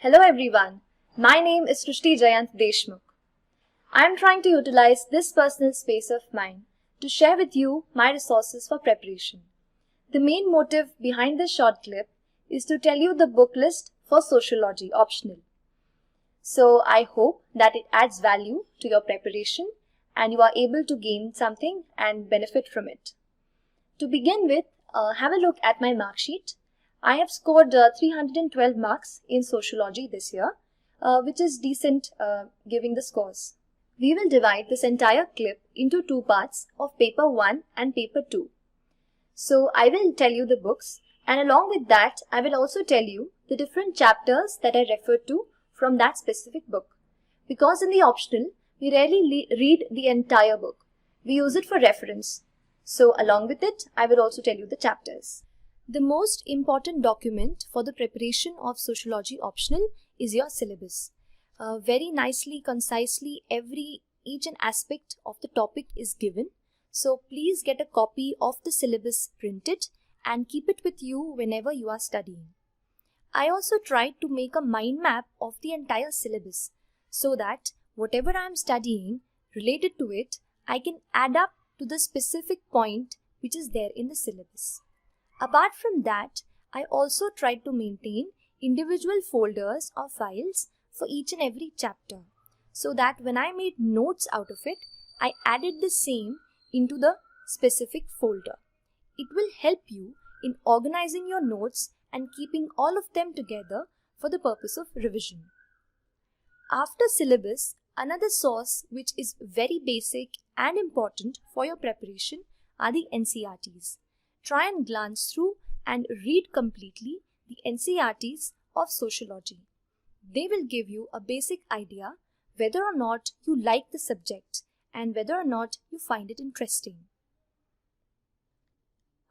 Hello everyone, my name is Shrusti Jayant Deshmukh. I am trying to utilize this personal space of mine to share with you my resources for preparation. The main motive behind this short clip is to tell you the book list for sociology optional. So I hope that it adds value to your preparation and you are able to gain something and benefit from it. To begin with, have a look at my mark sheet. I have scored 312 marks in sociology this year, which is decent giving the scores. We will divide this entire clip into two parts of paper 1 and paper 2. So I will tell you the books, and along with that I will also tell you the different chapters that I referred to from that specific book. Because in the optional, we rarely read the entire book. We use it for reference. So along with it, I will also tell you the chapters. The most important document for the preparation of sociology optional is your syllabus. Very nicely, concisely, each and aspect of the topic is given. So please get a copy of the syllabus printed and keep it with you whenever you are studying. I also tried to make a mind map of the entire syllabus so that whatever I am studying related to it, I can add up to the specific point which is there in the syllabus. Apart from that, I also tried to maintain individual folders or files for each and every chapter so that when I made notes out of it, I added the same into the specific folder. It will help you in organizing your notes and keeping all of them together for the purpose of revision. After syllabus, another source which is very basic and important for your preparation are the NCERTs. Try and glance through and read completely the NCERTs of sociology. They will give you a basic idea whether or not you like the subject and whether or not you find it interesting.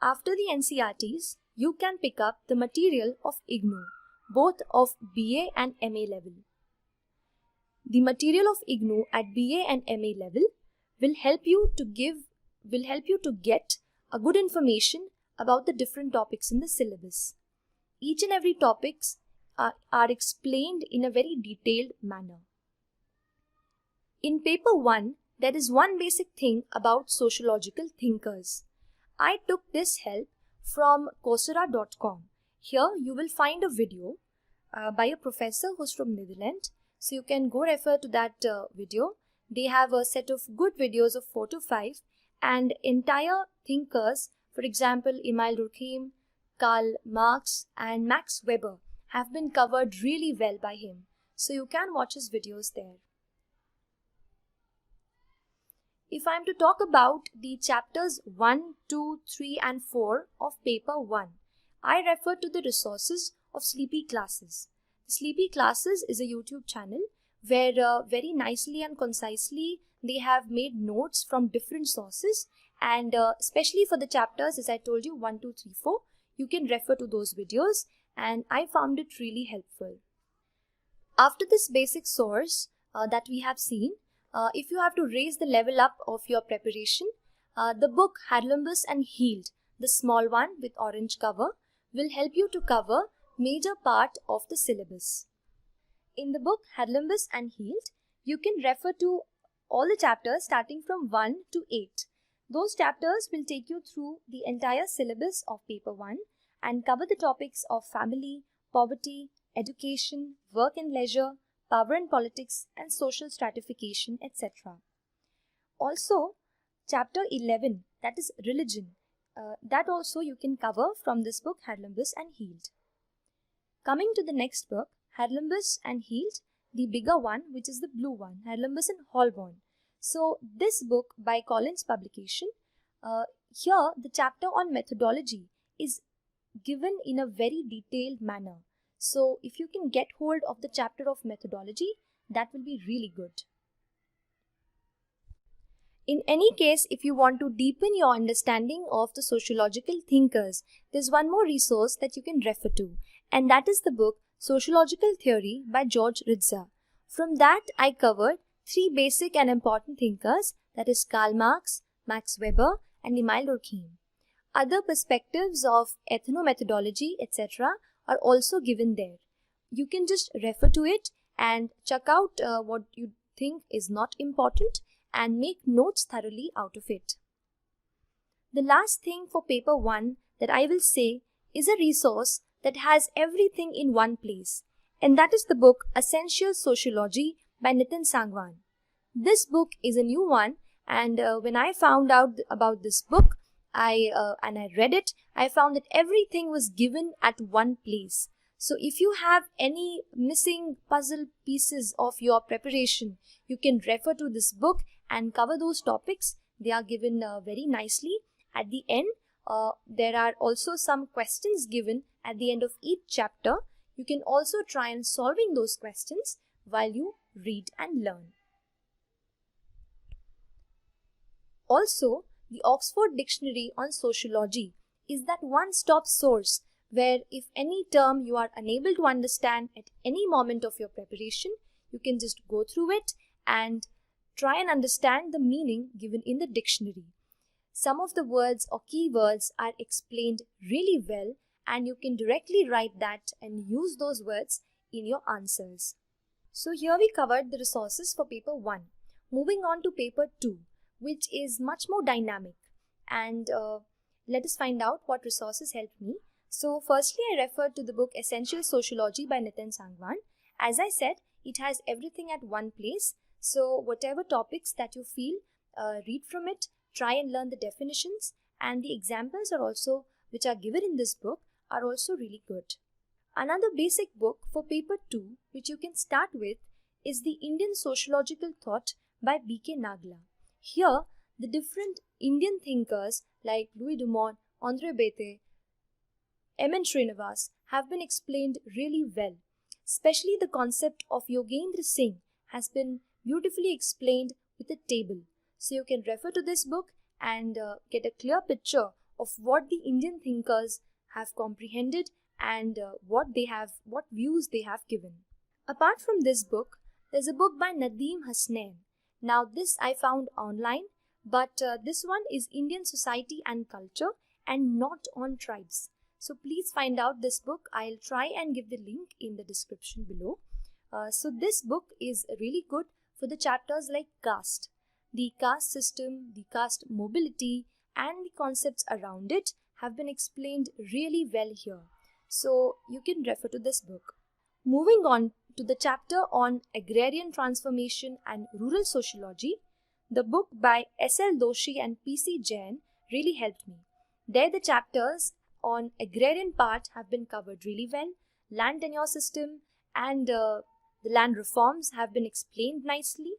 After the NCERTs, you can pick up the material of IGNOU, both of BA and MA level. The material of IGNOU at BA and MA level will help you to get a good information about the different topics in the syllabus. Each and every topics are explained in a very detailed manner. In paper 1, there is one basic thing about sociological thinkers. I took this help from Coursera.com. Here you will find a video by a professor who's from Netherlands. So you can go refer to that video. They have a set of good videos of 4 to 5 and entire thinkers, for example, Emile Durkheim, Karl Marx and Max Weber have been covered really well by him. So you can watch his videos there. If I am to talk about the chapters 1, 2, 3 and 4 of paper 1, I refer to the resources of Sleepy Classes. Sleepy Classes is a YouTube channel where very nicely and concisely they have made notes from different sources, and especially for the chapters, as I told you, 1, 2, 3, 4, you can refer to those videos, and I found it really helpful. After this basic source that we have seen, if you have to raise the level up of your preparation, the book Hadlumbus and Healed, the small one with orange cover, will help you to cover major part of the syllabus. In the book Hadlumbus and Healed, you can refer to all the chapters starting from 1 to 8. Those chapters will take you through the entire syllabus of paper 1 and cover the topics of family, poverty, education, work and leisure, power and politics, and social stratification, etc. Also, chapter 11, that is religion, that also you can cover from this book Hadlumbus and Healed. Coming to the next book, Hadlumbus and Healed, the bigger one, which is the blue one, Hadlumbus and Holborn. So this book by Collins Publication, here the chapter on methodology is given in a very detailed manner. So if you can get hold of the chapter of methodology, that will be really good. In any case, if you want to deepen your understanding of the sociological thinkers, there's one more resource that you can refer to, and that is the book Sociological Theory by George Ritza. From that, I covered 3 basic and important thinkers, that is Karl Marx, Max Weber and Emile Durkheim. Other perspectives of ethno-methodology, etc. are also given there. you can just refer to it and check out what you think is not important and make notes thoroughly out of it. The last thing for paper 1 that I will say is a resource that has everything in one place, and that is the book Essential Sociology by Nitin Sangwan. This book is a new one, and when I found out about this book, I read it, I found that everything was given at one place. So if you have any missing puzzle pieces of your preparation, you can refer to this book and cover those topics. They are given very nicely. At the end, there are also some questions given at the end of each chapter. You can also try and solving those questions while you read and learn. Also, the Oxford Dictionary on Sociology is that one-stop source where if any term you are unable to understand at any moment of your preparation, you can just go through it and try and understand the meaning given in the dictionary. Some of the words or keywords are explained really well, and you can directly write that and use those words in your answers. So here we covered the resources for paper 1. Moving on to paper 2, which is much more dynamic, and let us find out what resources helped me. So firstly, I referred to the book Essential Sociology by Nitin Sangwan. As I said, it has everything at one place. So whatever topics that you feel, read from it, try and learn the definitions, and the examples are also, which are given in this book, are also really good. Another basic book for paper 2, which you can start with, is The Indian Sociological Thought by B.K. Nagla. Here, the different Indian thinkers like Louis Dumont, Andre Bete, M.N. Srinivas have been explained really well. Especially the concept of Yogendra Singh has been beautifully explained with a table. So you can refer to this book and get a clear picture of what the Indian thinkers have comprehended and what views they have given. Apart from this book, there's a book by Nadeem Hasnain. Now this I found online, but this one is Indian Society and Culture and not on tribes. So please find out this book. I'll try and give the link in the description below. So this book is really good for the chapters like caste. The caste system, the caste mobility, and the concepts around it have been explained really well here. So you can refer to this book. Moving on to the chapter on agrarian transformation and rural sociology, the book by S.L. Doshi and P.C. Jain really helped me. There the chapters on agrarian part have been covered really well. Land tenure system and the land reforms have been explained nicely.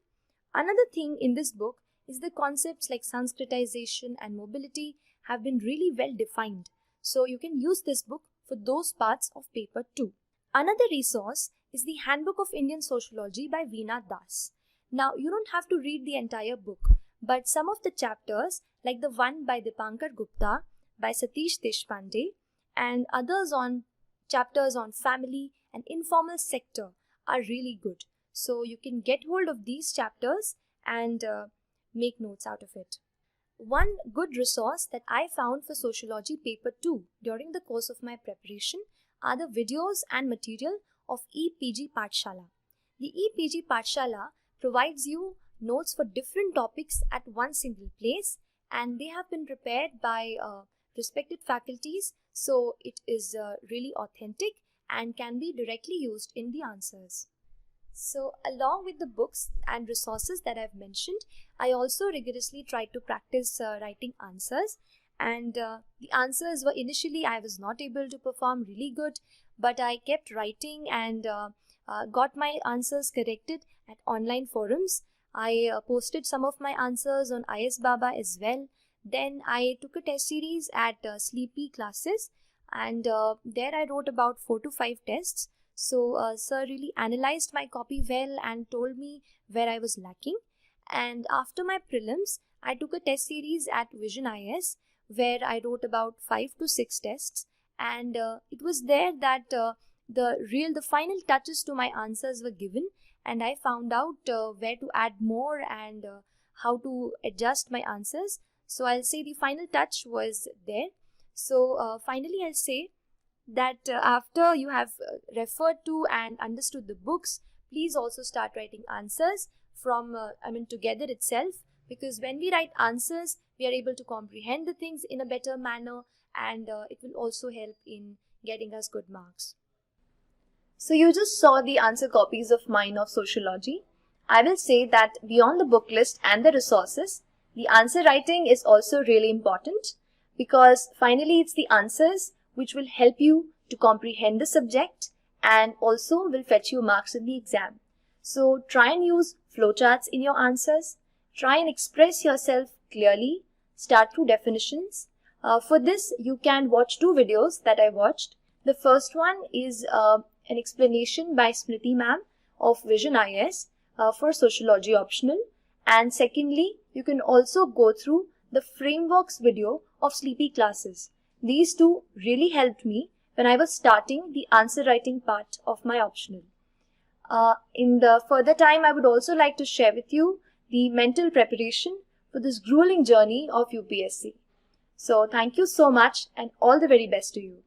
Another thing in this book is the concepts like Sanskritization and mobility have been really well defined. So you can use this book for those parts of paper 2. Another resource is the Handbook of Indian Sociology by Veena Das. Now you don't have to read the entire book, but some of the chapters like the one by Dipankar Gupta, by Satish Deshpande, and others on chapters on family and informal sector are really good. So you can get hold of these chapters and make notes out of it. One good resource that I found for Sociology paper 2 during the course of my preparation are the videos and material of EPG Pathshala. The EPG Pathshala provides you notes for different topics at one single place, and they have been prepared by respected faculties, so it is really authentic and can be directly used in the answers. So along with the books and resources that I've mentioned, I also rigorously tried to practice writing answers, and the answers were initially I was not able to perform really good, but I kept writing and got my answers corrected at online forums. I posted some of my answers on IS Baba as well. Then I took a test series at Sleepy classes, and there I wrote about 4 to 5 tests. So sir really analyzed my copy well and told me where I was lacking. And after my prelims, I took a test series at Vision IS where I wrote about 5 to 6 tests, and it was there that the final touches to my answers were given, and I found out where to add more and how to adjust my answers. So I'll say the final touch was there. So finally I'll say that after you have referred to and understood the books, please also start writing answers from, together itself, because when we write answers, we are able to comprehend the things in a better manner, and it will also help in getting us good marks. So you just saw the answer copies of mine of sociology. I will say that beyond the book list and the resources, the answer writing is also really important, because finally it's the answers which will help you to comprehend the subject and also will fetch you marks in the exam. So try and use flowcharts in your answers. Try and express yourself clearly. Start through definitions. For this, you can watch 2 videos that I watched. The first one is an explanation by Smriti ma'am of Vision IS for Sociology Optional. And secondly, you can also go through the frameworks video of Sleepy Classes. These 2 really helped me when I was starting the answer writing part of my optional. In the further time, I would also like to share with you the mental preparation for this grueling journey of UPSC. So thank you so much and all the very best to you.